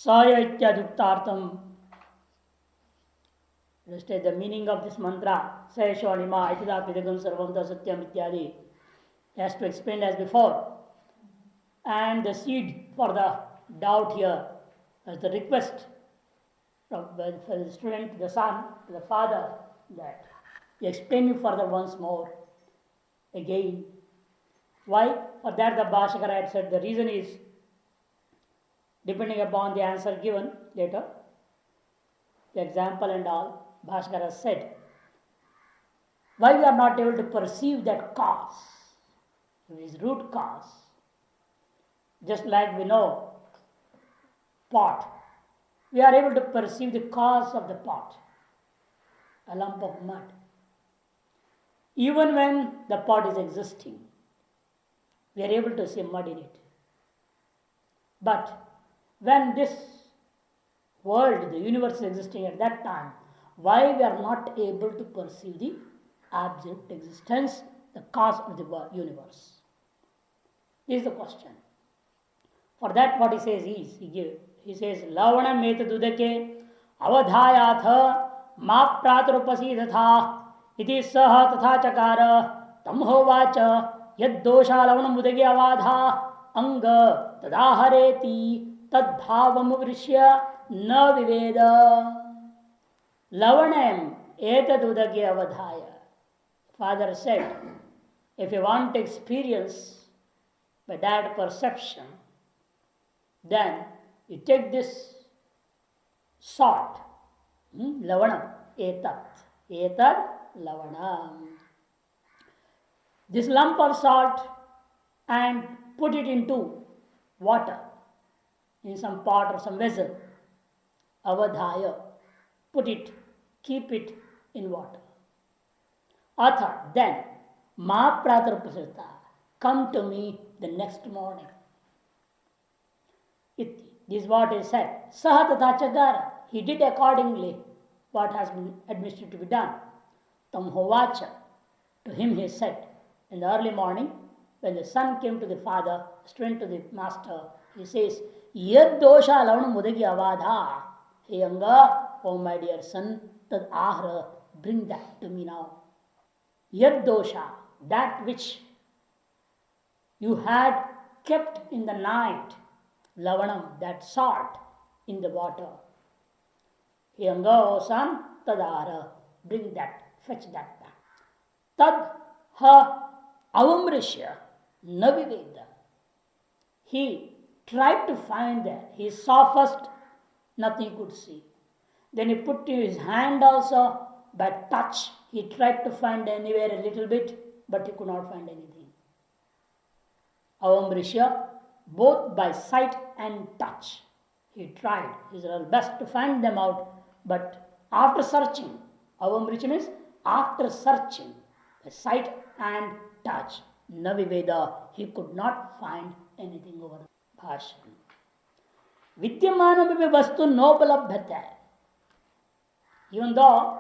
Saya ityaduktartam. Understand the meaning of this mantra. Sayashwanima itida pidagam sarvamta satyam ityadi. He has to explain as before. And the seed for the doubt here, as the request from the student, the son, to the father, that he explain it further once more, again. Why? For that the Bhashakara had said the reason is depending upon the answer given later, the example and all, Bhashakara said, why we are not able to perceive that cause, his root cause. Just like we know pot, we are able to perceive the cause of the pot, a lump of mud. Even when the pot is existing, we are able to see mud in it. But when this world, the universe is existing at that time, why we are not able to perceive the absolute existence, the cause of the universe? This is the question. For that, what he says is, he says, Lavana metadudake avadhayatha ma pratarupasidatha iti saha tatha chakara tamhovacha yad dosha lavanam udage avadha anga tadahareti tad bhavam vrishya na viveda. Lavanam etadudage avadhaya. Father said, if you want to experience by that perception, then you take this salt, lavanam, etad lavanam, this lump of salt, and put it into water in some pot or some vessel. Avadhaya, put it, keep it in water. Atha, then, ma pratarupasita, come to me the next morning. This is what is said. Saha tatha chagara. He did accordingly what has been administered to be done. Tamhovacha. To him he said, in the early morning, when the son came to the father, student to the master, he says, Yad dosha lavanam mudagi avadha. Hey Anga, oh my dear son, tad ahra, bring that to me now. Yad dosha, that which you had kept in the night, lavanam, that salt in the water. Hey Anga, oh son, tad ahra, bring that, fetch that back. Tad ha avamrishya naviveda. He tried to find that. He saw first, nothing could see. Then he put his hand also, by touch, he tried to find anywhere a little bit, but he could not find anything. Avamrishya, both by sight and touch, he tried his best to find them out, but after searching, avamrishya means after searching, by sight and touch, naviveda, he could not find anything over the bhashan. Vidyamanam vastu nopalabhyate. Even though,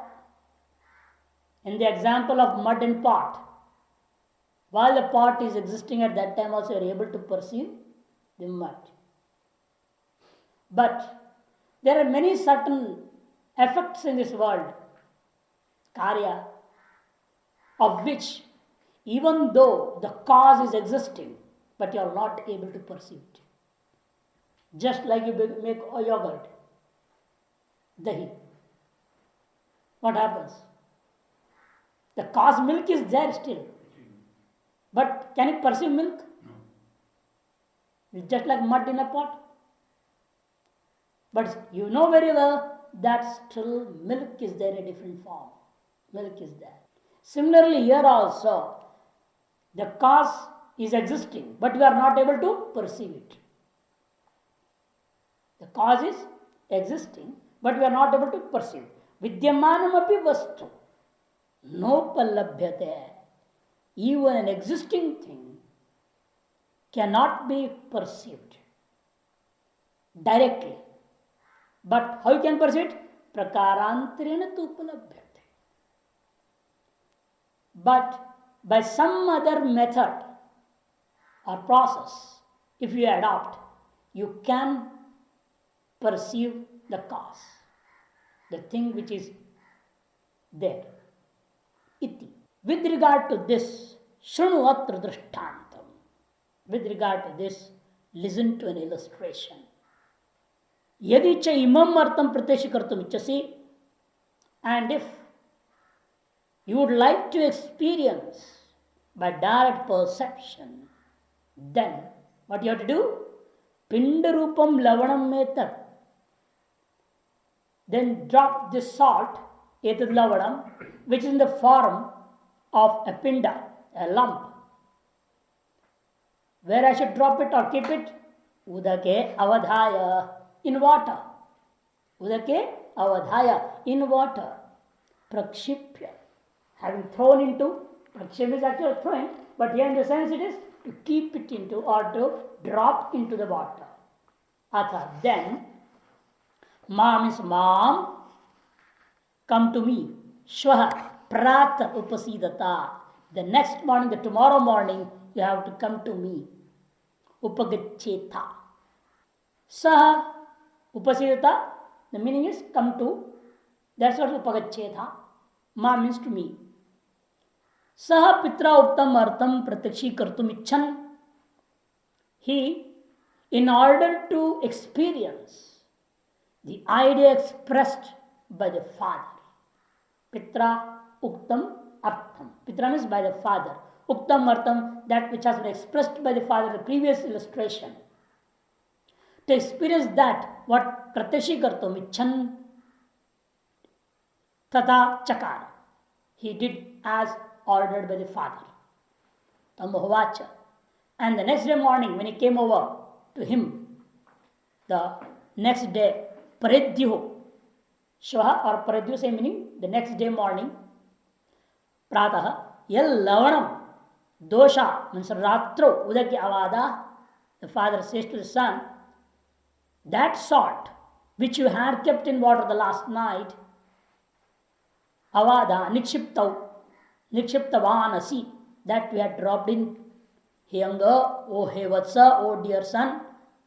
in the example of mud and pot, while the pot is existing at that time, also you are able to perceive the mud. But there are many certain effects in this world, karya, of which, even though the cause is existing, but you are not able to perceive it. Just like you make a yogurt, dahi. What happens? The cause milk is there still. But can it perceive milk? No. It's just like mud in a pot. But you know very well that still milk is there in a different form. Milk is there. Similarly, here also, the cause is existing, but we are not able to perceive it. The cause is existing, but we are not able to perceive. Vidyamanam api vastu nopalabhyate. Even an existing thing cannot be perceived directly. But how you can perceive it? Prakarantarena tu upalabhyate. But by some other method or process, if you adopt, you can perceive the cause, the thing which is there. Iti. With regard to this, Shrunu atra drishtantam. With regard to this, listen to an illustration. Yadi cha imam artam prateshi kartum ichasi, and if you would like to experience by direct perception, then what you have to do? Pindarupam lavanam metat. Then drop this salt, etad lavanam, which is in the form of a pinda, a lump. Where I should drop it or keep it? Udake avadhaya, in water. Udake avadhaya, in water. Prakshipya, having thrown into, prakshipya is actually throwing, but here in the sense it is to keep it into or to drop into the water. Atha, then, mam is mam, come to me. Shvaha, prata upasidata. The next morning, the tomorrow morning, you have to come to me. Upagacheta. Saha, upasidata, the meaning is come to. That's what upagacheta. Ma means to me. Saha pitra uttam artham pratakshi kartum icchan. He, in order to experience the idea expressed by the father. Pitra uktam artham. Pitra means by the father. Uktam artham, that which has been expressed by the father in the previous illustration. To experience that, what pratakshi kartum icchan tata chakara. He did as ordered by the father. Tamohvacha. And the next day morning, when he came over to him, the next day, paridhyuhu, shvaha or paridhyuhu, same meaning, the next day morning, prataha, yal lavanam, dosha, means ratro, udaki avada, the father says to the son, that salt which you had kept in water the last night, avada, nikshiptavanasi, that we had dropped in. Hyanga, O Hevatsa, O dear son,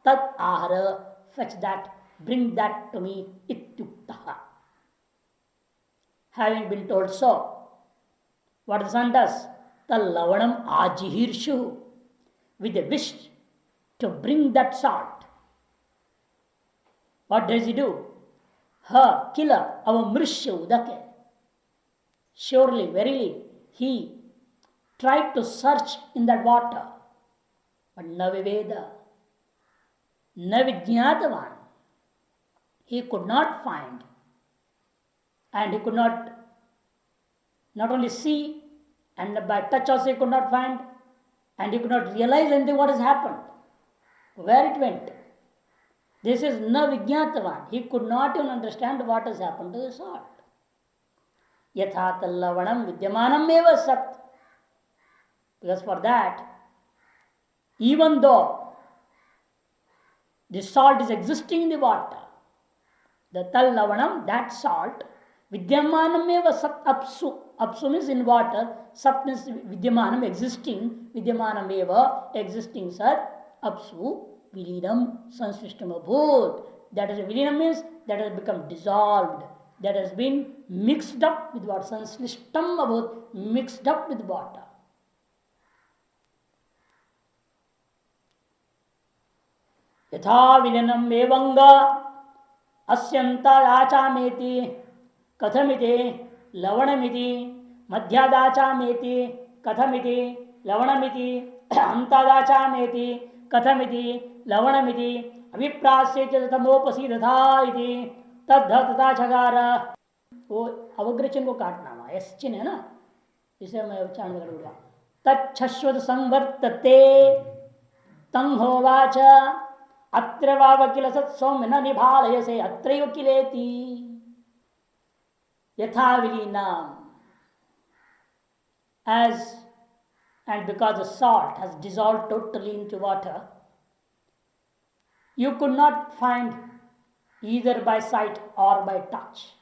tat ahara, fetch that, bring that to me, ityuktaha. Having been told so, what the son does? Tal lavanam ajihirshu, with a wish to bring that salt. What does he do? Ha, killer, avamrishya udake. Surely, verily, he tried to search in that water, but na viveda, na vijnatavan. He could not find, and he could not only see, and by touch also he could not find, and he could not realize anything what has happened, where it went. This is na vijnatavan. He could not even understand what has happened to the salt. Yatha tallavanam vidyamanam eva sat. Because for that, even though the salt is existing in the water, the tal lavanam, that salt, vidyamanam eva sat apsu. Apsu means in water, sat means vidyamanam, existing, vidyamanam eva, existing sat, apsu, vilinam, sansrishtam abhut. That is, vilinam means that has become dissolved, that has been mixed up with water. Sansrishtam abhut, mixed up with water. यथा विलीनम एवंग अस्यंतादाचामेति कथमिति लवणमिति मध्यादाचामेति कथमिति लवणमिति अंतादाचामेति कथमिति लवणमिति अभिप्रास्य च तमोपसीदथा इति तद्ध तथा चकार. वो अवग्रचन को काटना हुआ, एस चिन्ह है ना, इसे मैं उच्चारण करूंगा. तच्छश्वत संवर्तते तं होवाच अत्र वावकिल सत्सौम्य न निभालयसे अत्रैव किलेति. यथा विलीनम, as and because the salt has dissolved totally into water, you could not find either by sight or by touch.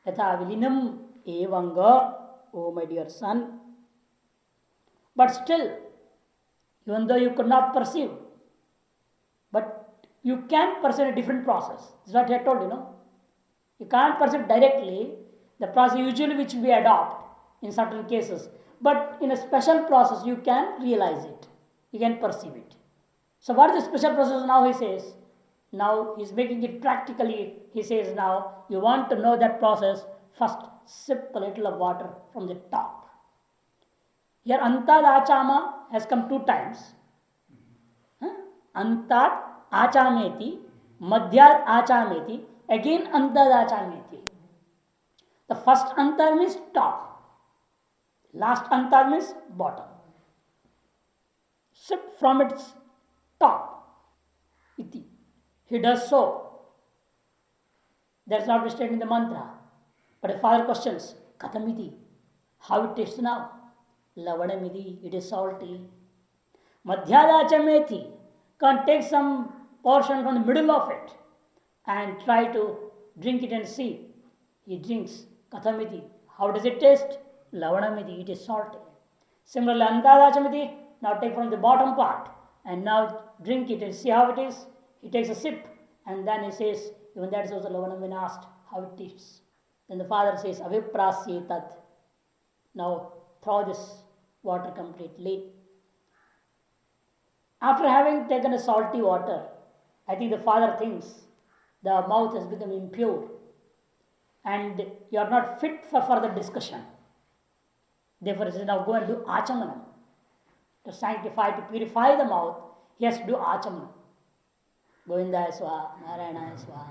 Yatha vilinam evanga, O my dear son. But still, even though you could not perceive, but you can perceive a different process. That's what I told you, no? You can't perceive directly the process usually which we adopt in certain cases. But in a special process, you can realize it. You can perceive it. So what is the special process now, he says? Now he's making it practically. He says now, you want to know that process, first sip a little of water from the top. Here Antad Achama has come 2 times. Antad Achameti, Madhyad Achameti, again Antad Achameti. The first Antad means top. Last Antad means bottom. Sip from its top. Iti. He does so. That's not stated in the mantra. But the father questions, Katamiti, how it tastes now? Lavanamidi, it is salty. Madhyadachamethi, can't take some portion from the middle of it and try to drink it and see. He drinks. Katamiti, how does it taste? Lavanamidi, it is salty. Similarly, Antadachamiti, now take from the bottom part and now drink it and see how it is. He takes a sip and then he says, even that is also Lavanam when asked how it tastes. Then the father says, Aviprasye tat. Now throw this water completely. After having taken a salty water, I think the father thinks the mouth has become impure and you are not fit for further discussion. Therefore, he says, now go and do achamanam. To sanctify, to purify the mouth, he has to do achamanam. Govindaya Swaha, Narayana Swaha,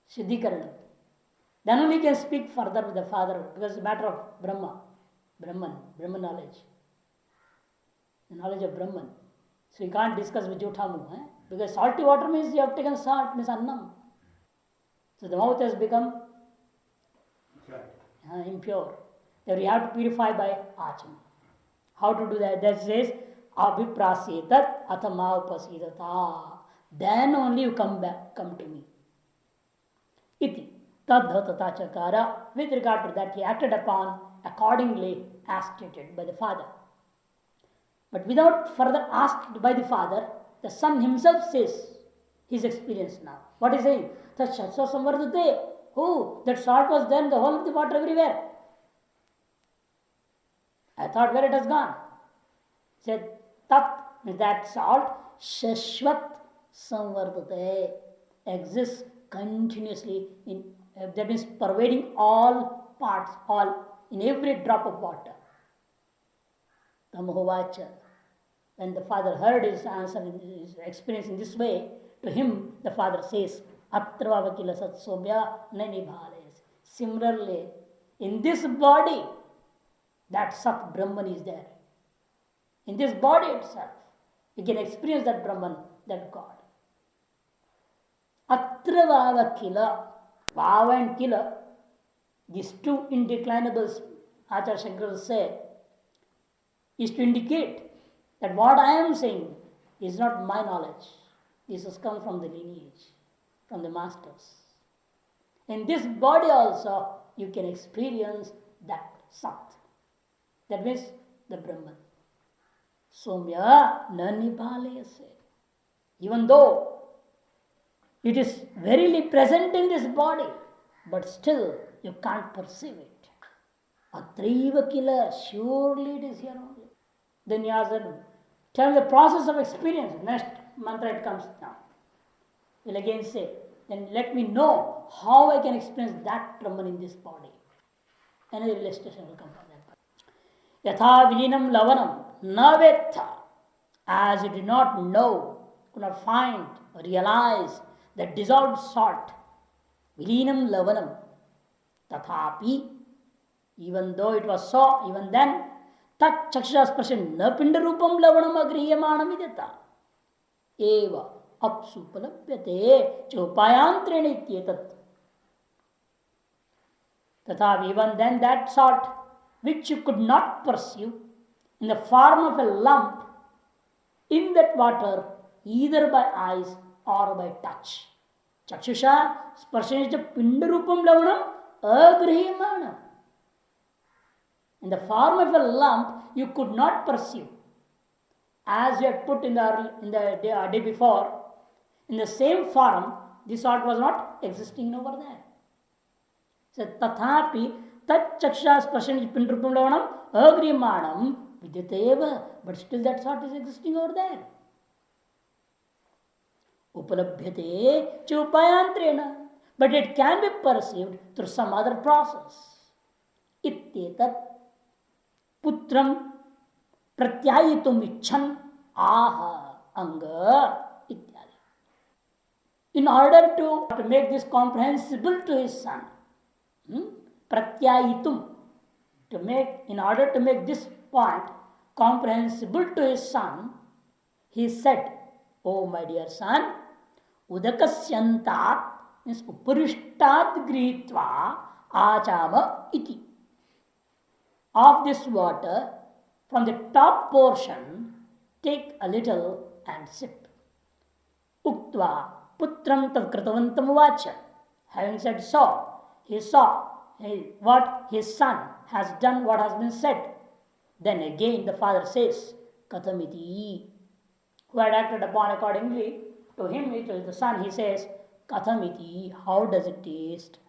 Siddhikaranam. Then only he can speak further with the father because it's a matter of Brahman knowledge. The knowledge of Brahman. So you can't discuss with Juthamu. Because salty water means you have taken salt, means annam. So the mouth has become impure. Therefore you have to purify by acham. How to do that? That says, Abhiprasetat athama upasidata. Then only you come to me. Iti. Tadhatata chakara. With regard to that, he acted upon accordingly as stated by the father. But without further asked by the father, the son himself says his experience now. What is saying? Tatshatsa samvardate. Oh, that salt was there in the whole of the water everywhere. I thought where it has gone. Said tat means that salt shashvat samvardate exists continuously in that means pervading all parts, all in every drop of water. Tamahovacha. When the father heard his answer, his experience in this way, to him the father says, Atravakila Satsobya Nanibhales. Similarly, in this body, that Sat Brahman is there. In this body itself, you can experience that Brahman, that God. Atravakila, Vava and Kila, these two indeclinables, Acharya Shankara say, is to indicate that what I am saying is not my knowledge. This has come from the lineage, from the masters. In this body also, you can experience that Sat. That means the Brahman. Somya nanipalese. Even though it is verily present in this body, but still you can't perceive it. Atraiva kila, surely it is here only. Then he asks, tell the process of experience. Next mantra it comes now. He'll again say, then let me know how I can experience that Brahman in this body. Another illustration will come from that. Yatha vilinam lavanam navetha. As you did not know, could not find or realize that dissolved salt, vilinam lavanam, tathapi, even though it was so, even then, tat chakshasparshan na pindarupam lavanam agriyamanam ideta. Eva apsupalapyate chopayantrene ityetat. Tathapi, even then that salt, which you could not perceive in the form of a lump in that water, either by eyes or by touch. Chakshusha sparshanija pindarupam lavanam agriyamanam. In the form of a lump, you could not perceive. As you had put in the day before, In the same form, the salt was not existing over there. So, tathapi tat chaksha sparshan pindrupam lavanam agriyamanam vidyateva. But still that salt is existing over there. Upalabhyate chupayantrena. But it can be perceived through some other process. Ittetat putram pratyayitum icchan aha anga ityadi. In order to make this comprehensible to his son, pratyayitum, in order to make this point comprehensible to his son, he said, "Oh my dear son, udakasyantat means uparishtat gritva achama iti. Of this water, from the top portion, take a little and sip." Uktva putram tad kritavantam vacha. Having said so, he saw what his son has done, what has been said. Then again the father says, Kathamiti. Who had acted upon accordingly to him, to the son, he says, Kathamiti, how does it taste?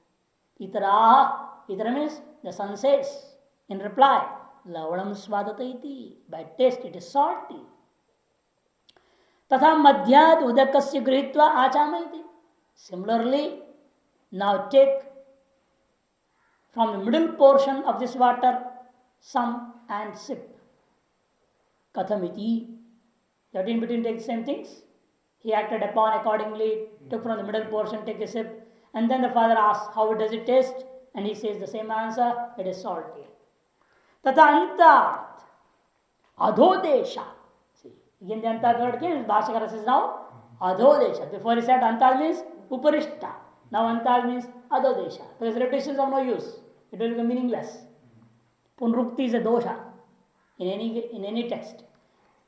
Itara, itara means the son says in reply, Lavanam swadataiti. By taste it is salty. Tatha madhyad udakasya grihitva achamaiti. Similarly, now take from the middle portion of this water some and sip. Kathamiti. That in between take the same things. He acted upon accordingly, took from the middle portion, take a sip, and then the father asks, how does it taste? And he says the same answer, it is salty. Tata antat adhodesha. See, again the antat word came, Bhashakara says now adhodesha. Before he said antat means uparishta. Now antat means adhodesha. Because repetitions are no use. It will become meaningless. Punrukti is a dosha in any text.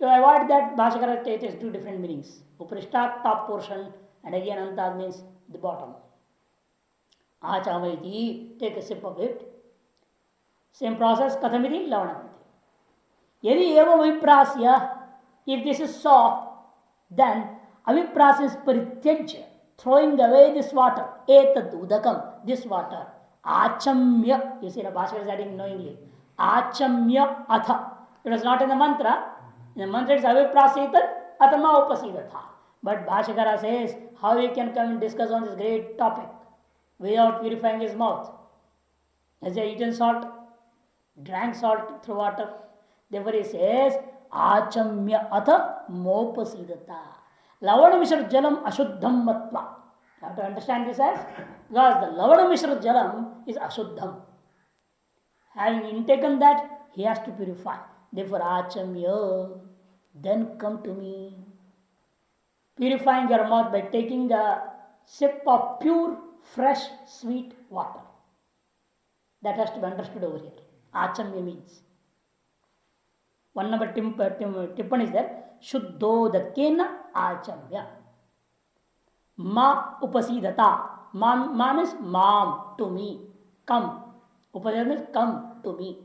To avoid that, Bhashakara takes two different meanings. Uparishta, top portion, and again antat means the bottom. Achamaiti, take a sip of it. Same process, kathamiti, lavanamiti. Yadi eva viprasya, if this is so, then aviprasya is parityajya, throwing away this water, etad udakam, this water, achamya, you see the Bhashakara is adding knowingly, achamya atha. It was not in the mantra. In the mantra it is aviprasyitat atama upasidatha. But Bhashakara says, how he can come and discuss on this great topic without purifying his mouth? Has he eaten salt? Drank salt through water? Therefore he says, achamya atha mopasidata. Lavana mishra jalam ashuddham matva. You have to understand this as, because the lavana mishra jalam is ashuddham. Having intaken that, he has to purify. Therefore, achamya, then come to me. Purifying your mouth by taking a sip of pure, fresh, sweet water. That has to be understood over here. Achamya means. One number tippan is there. Shuddhodakena achamya. Ma upasidata. Ma means mam, to me. Come. Upasidata means come to me.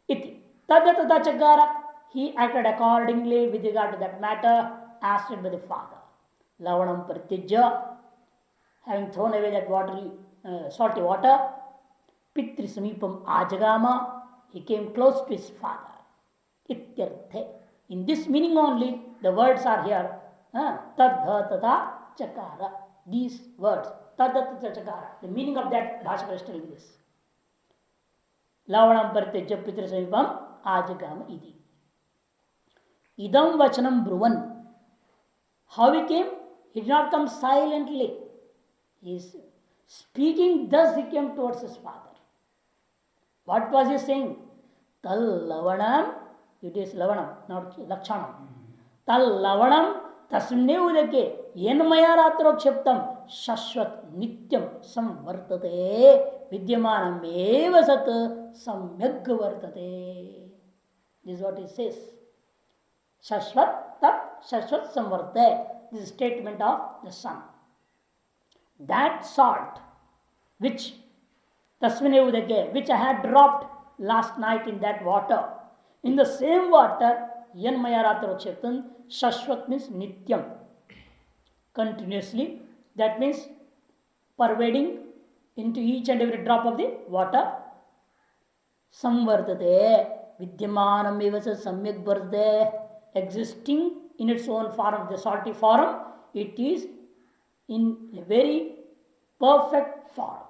Iti. Tadata chakara. He acted accordingly with regard to that matter, asked by the father. Lavanam pratijya. Having thrown away that watery, salty water, Pitri Samipam Ajagama, he came close to his father. Ityarthe. In this meaning only, the words are here. Tadha tata chakara. These words. Tadha tata chakara. The meaning of that, Bhashakara is telling this. Lavanam Pratijya Pitri Samipam Ajagama iti. Idam Vachanam Bruvan. How he came? He did not come silently. He is speaking, thus he came towards his father. What was he saying? Tal lavanam, it is lavanam, not lakshanam. Tal lavanam tasmne udake yenmaya ratro kshiptam shashvat nityam samvartate vidyamanam eva sat samyag vartate. This is what he says. Shashvat tat shashvat samvarte. This is a statement of the son. That salt which tasmine udake, which I had dropped last night in that water, in the same water, yanmaya ratro chetan, shashvat means nityam. continuously. That means pervading into each and every drop of the water. Samvartate vidyamanam evasa samyak vardate, existing in its own form, the salty form, it is in a very perfect form.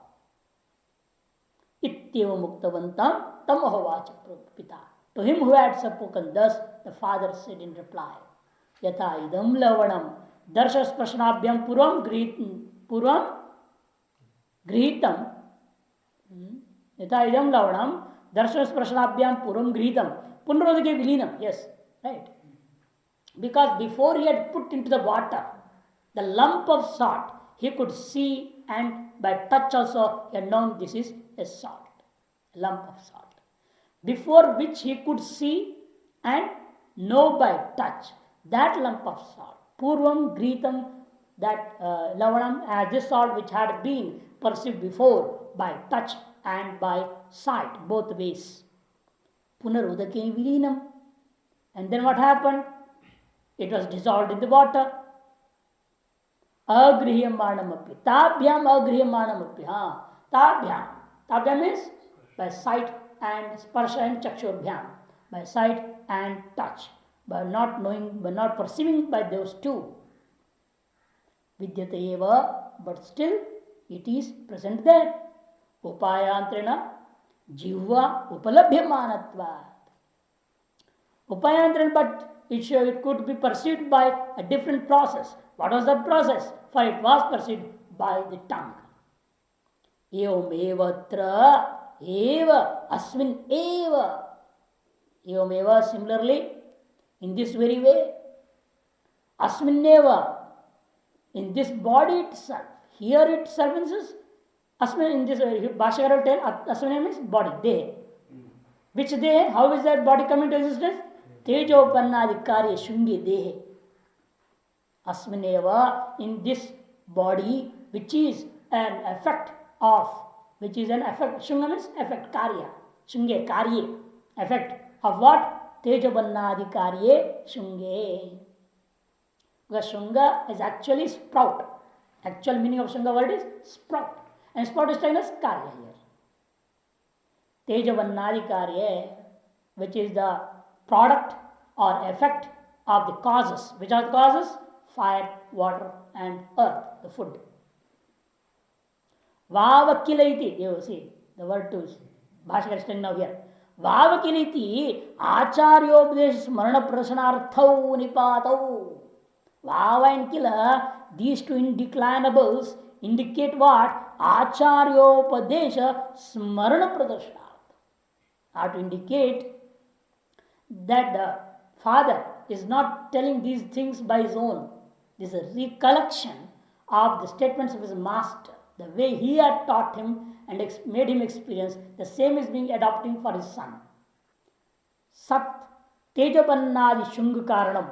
Ityeva muktavantam tamahovacha pita. To him who had spoken thus, the father said in reply, Yatha idam lavanam darshas prashnabhyam purvam grihitam. Yatha idam lavanam darshas prashnabhyam purvam grihitam. Punrodake vilinam. Yes, right. Because before he had put into the water the lump of salt, he could see, and by touch also he had known this is a salt, a lump of salt. Before which he could see and know by touch that lump of salt. Purvam Gritam, that Lavanam, this salt which had been perceived before by touch and by sight, both ways. Punarudake Vilinam. And then what happened? It was dissolved in the water. Agrihyamanamapi. Tabhyam agrihyamanamapi. Tabhyam. Tabhyam means by sight and sparsha and chakshurabhyam. By sight and touch. By not knowing, by not perceiving by those two. Vidyate eva, but still it is present there. Upayantrena jivva upalabhyamanatvat. Upayantrena, but it could be perceived by a different process. What was that process? For it was perceived by the tongue. Evam evatra eva asmin eva. Evam eva, similarly, in this very way, asmin eva, in this body itself. Here itself means asmin, in this Bhashakara will tell asmin means body, deha. Which deha? How is that body coming to existence? Tejopanadi karya shungi dehe. Asmineva, in this body, which is an effect of, shunga means effect, karya, shunge, karye, effect of what? Tejopanadi karye shunge. Because shunga is actually sprout. Actual meaning of shunga word is sprout. And sprout is taken as karya here. Tejopanadi karye, which is the product or effect of the causes. Which are the causes? Fire, water and earth, the food. Vavakilaiti, you see the word to Bhashakara is telling now here. Vavakilaiti acharyobdesh smarana prashanarthau nipatau. Vava and kila, these two indeclinables indicate what? Acharyopadesha smarana pradarshanath. Are to indicate that the father is not telling these things by his own. This is a recollection of the statements of his master. The way he had taught him and made him experience, the same is being adopting for his son. Sat Tejapannadi Shunga Karanam.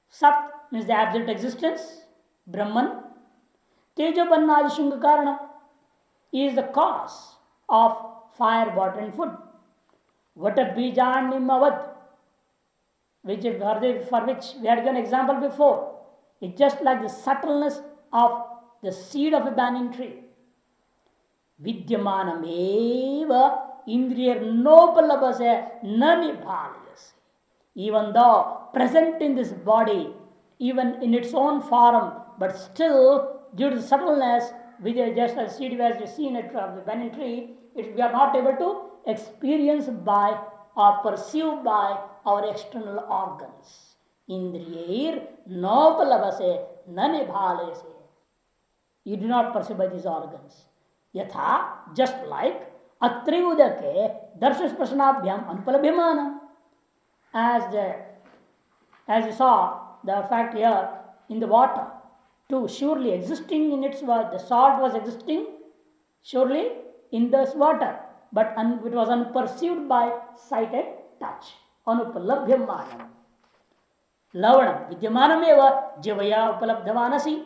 Sat means the absolute existence, Brahman. Tejapannadi Shunga Karanam is the cause of fire, water and food. Vata Bijannimavad, for which we had given example before. It's just like the subtleness of the seed of a banyan tree. Vidyamanam eva indriya nopalabhase nanibhalayase. Even though present in this body, even in its own form, but still due to the subtleness, which is just as seed as we see in it from the banyan tree, we are not able to experience by or perceive by our external organs. Indriyair nopalabhase nanibhalayase. You do not perceive by these organs. Yatha, just like atriyudake darshas prashanabhyam anupalabhyamana. As you saw the fact here in the water, too surely existing in its water, the salt was existing surely in this water, but it was unperceived by sight and touch. Anupalabhyamanam. Lavanam vidyamanam eva jivaya upalabdhavanasi.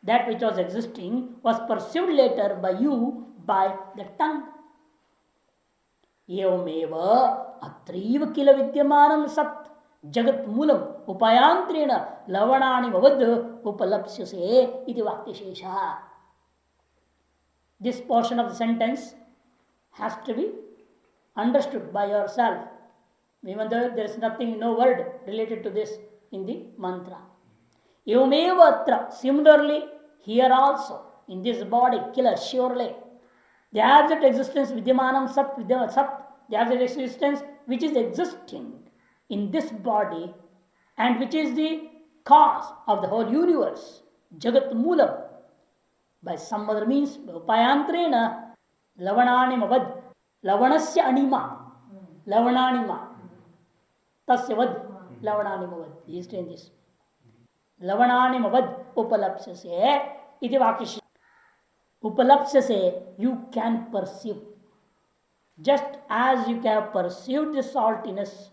That which was existing was perceived later by you by the tongue. Evameva atriva kila vidyamanam sat जगत मूलम उपायांतरेण लवणानि भवद उपलप्स्यसे इति वाक्यशेषः. This portion of the sentence has to be understood by yourself, even though there is nothing, no word related to this in the mantra. Evameva atra, similarly, here also, in this body, killer, surely, the absolute existence, vidyamanam sat, the absolute existence which is existing in this body and which is the cause of the whole universe, jagat moolam, by some other means, upayantrena, lavananimavad, lavanasya anima, lavananima, tasya vad, lavananimavad. He is saying this. Lavananimavad upalapsase, iti vakya. Upalapsase, you can perceive. Just as you can perceive the saltiness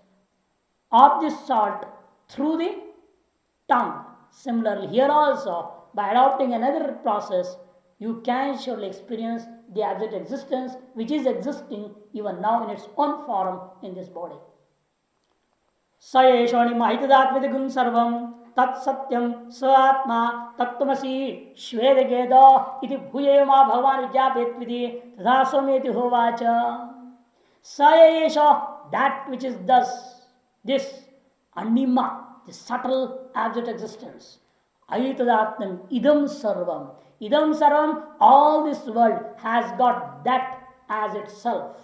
of this salt through the tongue, similarly here also, by adopting another process, you can surely experience the absolute existence which is existing even now in its own form in this body. Sayeshwani mahitadatvidagum sarvam tat satyam sa atma tattvasi shvedageda iti bhuyema bhagavan vijapetvidhi tadaswameti hovacha. Sayesha, that which is thus, this anima, the subtle absolute existence. Ayitadatmam idam sarvam. Idam sarvam, all this world has got that as itself.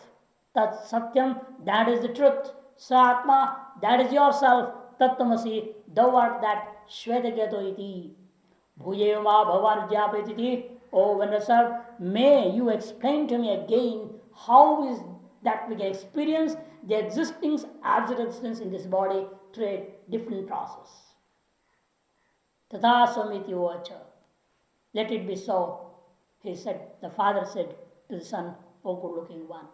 Tat satyam, that is the truth. Satma, that is yourself. Tattvasi, thou art that. Shvedageto iti. Bhuyema bhavan jyapetiti. O Venerable, may you explain to me again how is that we can experience the existing absolute existence in this body through a different process. Tata Swamiti Vacha. Let it be so, he said, the father said to the son, O good looking one.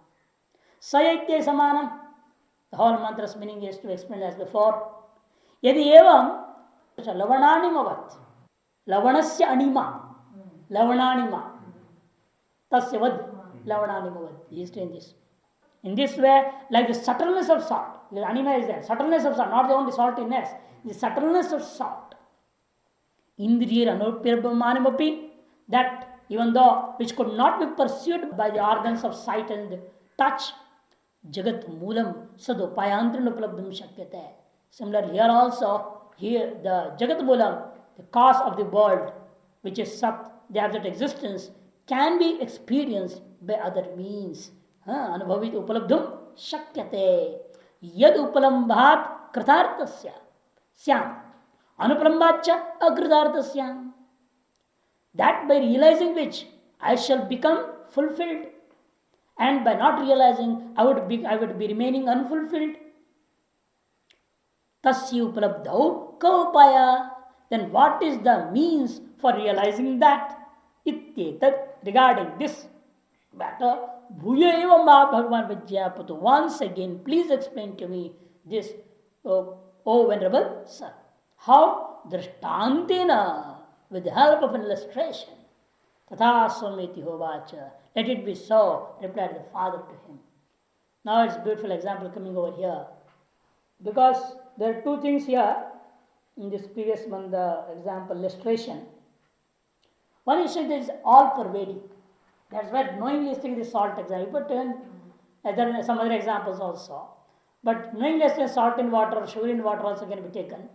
Sayatya Samanam, the whole mantra's meaning is to explain as before. Yadi evam, Lavananimavat, Lavanasya anima, Lavananima, Tasya vad, Lavananimavat. He is saying this. In this way, like the subtleness of salt, the anima is there, subtleness of salt, not the only saltiness, the subtleness of salt. Indriya anupirabhamanimapi, that even though which could not be pursued by the organs of sight and touch, jagat moolam sadupayantran uplabdham shakyate. Similarly, here also, here the jagat moolam, the cause of the world, which is sat, the absolute existence, can be experienced by other means. Anubhavit upalabdham shakyate. Yad upalambhat kritartasya syam. Anupalambhacha akritartasya. That by realizing which I shall become fulfilled, and by not realizing I would be remaining unfulfilled. Tasya upalabdhau kaupaya. Then what is the means for realizing that? Ityetat, regarding this matter, bhuya eva ma bhagavan vijyapato. Once again, please explain to me this, O Venerable Sir. How? Drishtantena, with the help of an illustration. Tata Swamiti Hovacha. Let it be so, replied the father to him. Now it's a beautiful example coming over here. Because there are two things here in this previous one, the example illustration. One is that it is all pervading. That's why knowingly listing the salt example. But there are some other examples also. But knowingly listing salt in water, sugar in water also can be taken.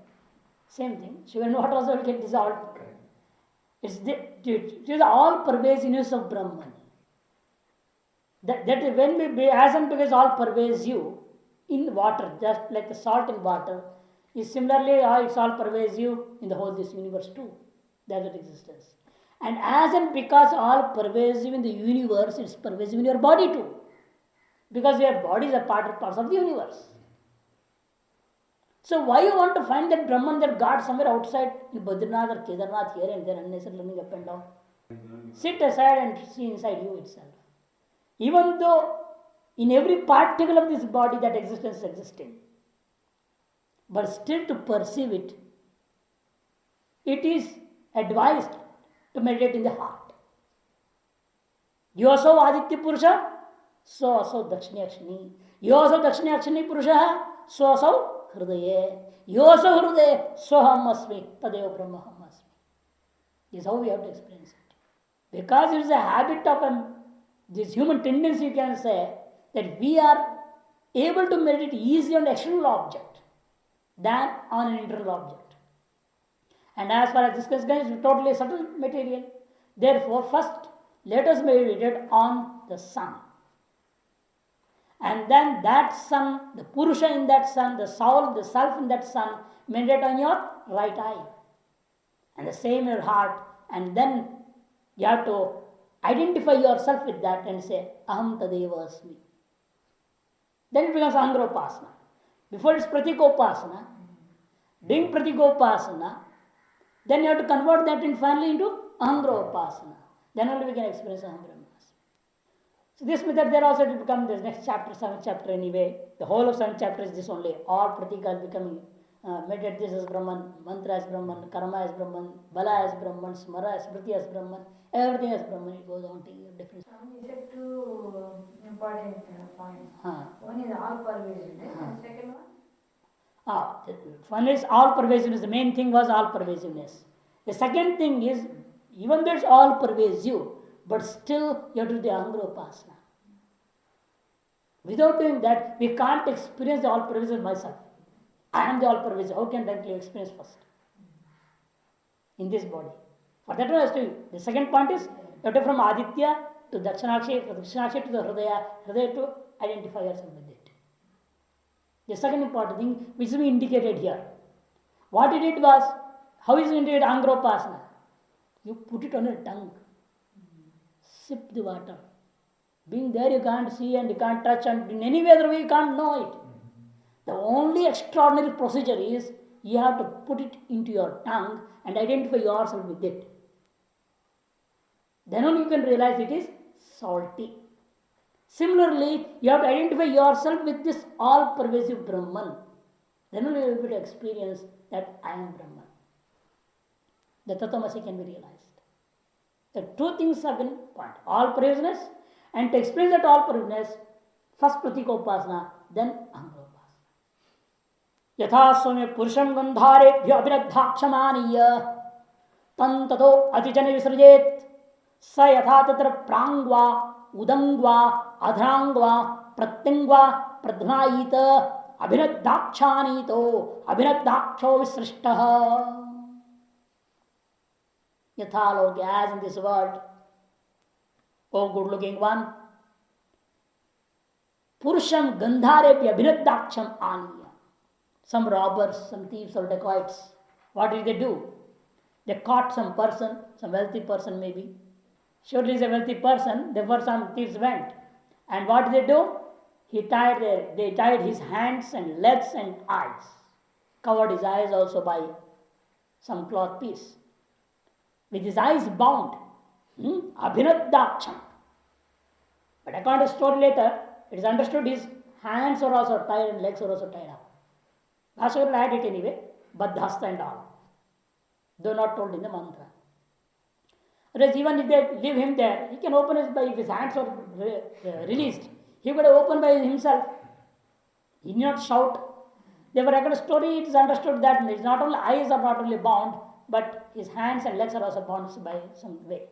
Same thing. Sugar in water also will get dissolved. It is all pervasiveness of Brahman. That when we, as and because all pervasive in water, just like the salt in water, is similarly it's all pervasive in the whole this universe too. That is existence. And as and because all pervasive in the universe, it's pervasive in your body too. Because your bodies are parts of the universe. So why you want to find that Brahman, that God somewhere outside in Badrinath or Kedarnath here and there unnecessarily running up and down? Sit aside and see inside you itself. Even though in every particle of this body that existence is existing, but still to perceive it, it is advised to meditate in the heart. Yoso Aditya Purusha, so also Dakshini Akshini. Yoso Dakshini Akshini Purusha, so also hridaye yosa hridaye soham asmi tadeva brahmaham asmi. This is how we have to experience it. Because it is a habit of this human tendency, you can say, that we are able to meditate easily on external object than on an internal object. And as far as this concern is totally subtle material. Therefore, first let us meditate on the sun. And then that sun, the Purusha in that sun, the soul, the self in that sun, meditate on your right eye. And the same in your heart. And then you have to identify yourself with that and say, Aham Tadeva Asmi. Then it becomes Ahangropasana. Before it's Pratikopasana. Doing Pratikopasana, then you have to convert that in finally into Ahangropasana. Then only we can experience Ahambrahmasmi. So this method there also will become this next chapter, 7th chapter anyway. The whole of 7th chapter is this only. All Pratikas becoming meditate this as Brahman, Mantra as Brahman, Karma as Brahman, Bala as Brahman, Smara as Smriti as Brahman, everything as Brahman. It goes on to different. You said two important points. One is all pervasiveness, and second one? One is all pervasiveness. The main thing was all pervasiveness. The second thing is, even though it's all pervasive, but still you have to do the Ahangropasana. Without doing that, we can't experience the all pervasive myself. I am the all pervasive. How can that experience first? In this body. For that one, I do. The second point is, you have to from Aditya to Dakshinakshi, from Dakshinakshi to the Hridaya to identify yourself with it. The second important thing, which is indicated here. What it did was, how is it indicated Ahangropasana? You put it on your tongue. Sip the water. Being there, you can't see and you can't touch, and in any other way you can't know it. The only extraordinary procedure is you have to put it into your tongue and identify yourself with it. Then only you can realize it is salty. Similarly, you have to identify yourself with this all-pervasive Brahman. Then only you will be able to experience that I am Brahman. The Tatvamasi can be realized. The two things have been pointed. All-pervasiveness, and to explain that all-pervasiveness, first Pratikopasana, then Ahangropasana. यथा स्वमे पुरुषं गंधारेभ्य अभिनद्धाक्षमानीय तं ततो अतिजन विसृजेत स यथा तत्र प्रांग्वा उदंग्वा अधरांग्वा प्रत्यंग्वा प्रध्नायीत अभिनद्धाक्षानीतो अभिनद्धाक्षो विसृष्टः. यथा लोग as in this world, oh good looking one, पुरुषं गंधारेभ्य अभिनद्धाक्षम आनीय. Some robbers, some thieves or dacoits, what did they do? They caught some person, some wealthy person maybe. Surely is a wealthy person, therefore some thieves went. And what did they do? They tied his hands and legs and eyes. Covered his eyes also by some cloth piece. With his eyes bound. Abhinadaksham. But according to the story later, it is understood his hands are also tied and legs are also tied up. Bhashyakara will add it anyway, Baddhasta and all. Though not told in the mantra. Whereas even if they leave him there, he can open if his hands are released. He could have opened by himself. He need not shout. Therefore, according to the story, it is understood that his not only eyes are not only bound, but his hands and legs are also bound by some way.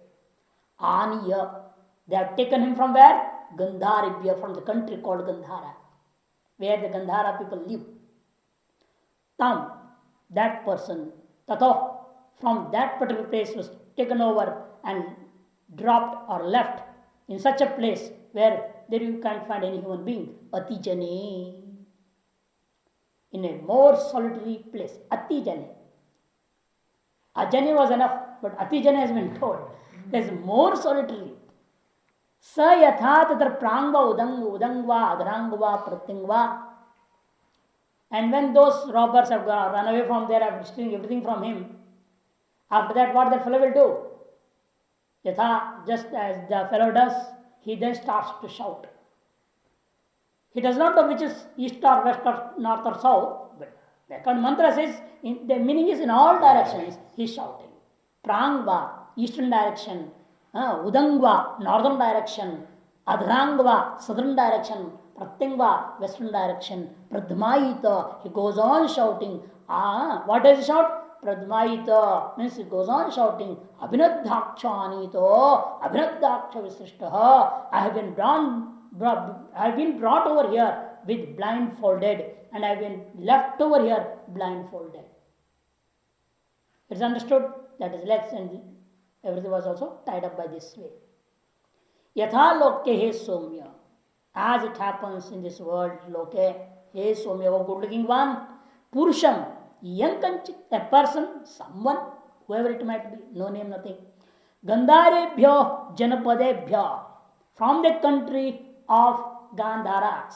Aniya. They have taken him from where? Gandharibhya, from the country called Gandhara, where the Gandhara people live. Tam, that person, tato, from that particular place was taken over and dropped or left in such a place where there you can't find any human being. Atijane. In a more solitary place. Atijane. Ajane was enough, but Atijane has been told. There's more solitary. Sa yatha tatra prangva udangva adrangva pratingva. And when those robbers have run away from there, have stealing everything from him, after that what that fellow will do? Yatha, just as the fellow does, he then starts to shout. He does not know which is east or west or north or south, but the account mantra says, the meaning is in all directions, he is shouting. Prangva, eastern direction, Udangva, northern direction, Adhrangva, southern direction, Pratyangva, western direction, Pradmaita, he goes on shouting. What does he shout? Pradmaita means he goes on shouting, Abhinadhakshanito, Abhinadhaksha Visrishtaha. I have been brought over here with blindfolded, and I have been left over here blindfolded. It's understood that his legs and everything was also tied up by this way. Yatha loke he somya. As it happens in this world, loke he somya, oh good looking one, purusham, yankanchit, a person, someone, whoever it might be, no name, nothing. Gandharebhyo janapadebhyo, from the country of Gandharas.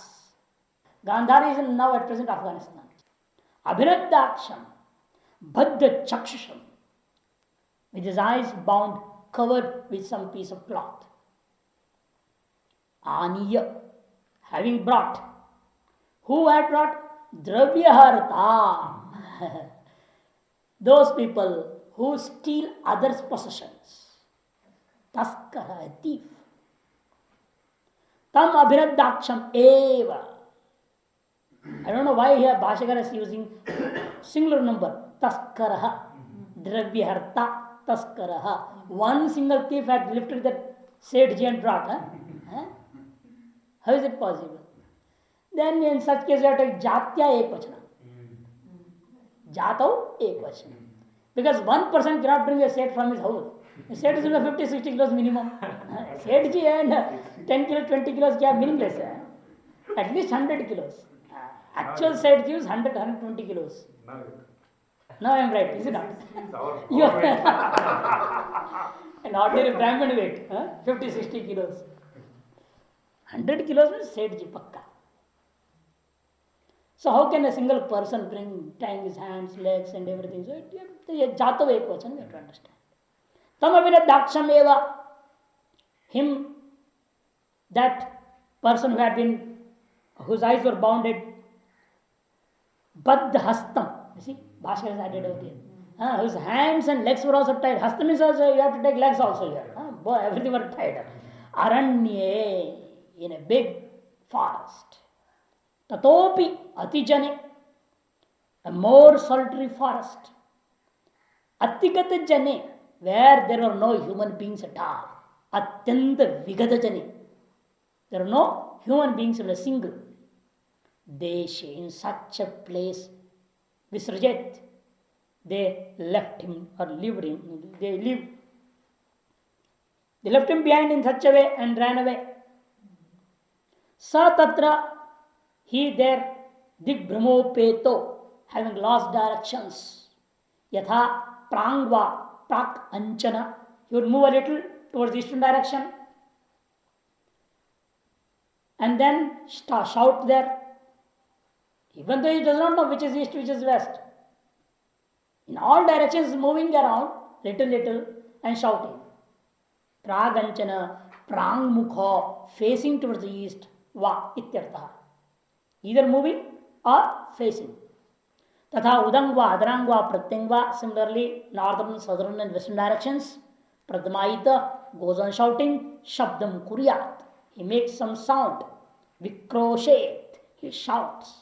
Gandhara is now at present Afghanistan. Abhinadaksham, Bhaddha Chakshasham, with his eyes bound, covered with some piece of cloth. Aniya, having brought. Who had brought? Dravyaharta. Those people who steal others' possessions. Taskara, a thief. Tam abhinadaksham eva. I don't know why here Bhashakara is using singular number. Taskaraha. Dravyaharta. Taskaraha. One single thief had lifted that Sethji and brought. How is it possible? Then in such case you have to take Jatya Ekvachana. Jatau Ekvachana. Because one person cannot bring a Seth from his house. A Seth is 50-60 kilos minimum. Sethji and 10 kilos, 20 kilos are meaningless. At least 100 kilos. Actual Sethji is 100-120 kilos. No, I am right, is it not? An ordinary Brahmin weight, 50-60 kilos. 100 kilos means Sethji pakka. So how can a single person bring tying his hands, legs and everything? So Jatava Ekvachan, you have to understand. Tamavina Daksham eva, him, that person who had been, whose eyes were bounded, Baddha Hastam, you see, Bhashkar is added over here. Whose hands and legs were also tied. Hastam is also, you have to take legs also here. Everything were tied. Aranye, in a big forest. Tatopi atijane, a more solitary forest. Atigata jane, where there are no human beings at all. Atyanta vigata jane, there are no human beings in a single. Deshe, in such a place, Visrajet, they left him or lived him. They left him behind in such a way and ran away. Sa tatra, he there, digbhramo having lost directions. Yatha prangva, prak anchana, he would move a little towards the eastern direction and then shout there, even though he does not know which is east, which is west. In all directions moving around, little and shouting. Praganchana, prangmukha, facing towards the east, va ityartha. Either moving or facing. Tatha udangva, adarangva, pratyangva, similarly northern, southern and western directions. Pradmaita goes on shouting, shabdam kuryat. He makes some sound. Vikroshet, he shouts.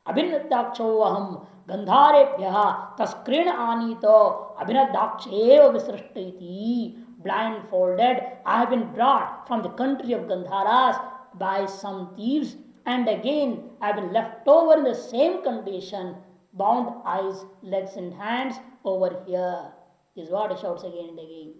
Abhinadakshavaham gandharebhyaha taskrina anito abhinadaksheva visrishtaiti. Blindfolded, I have been brought from the country of Gandharas by some thieves, and again I have been left over in the same condition, bound eyes, legs and hands over here. Is what he shouts again and again.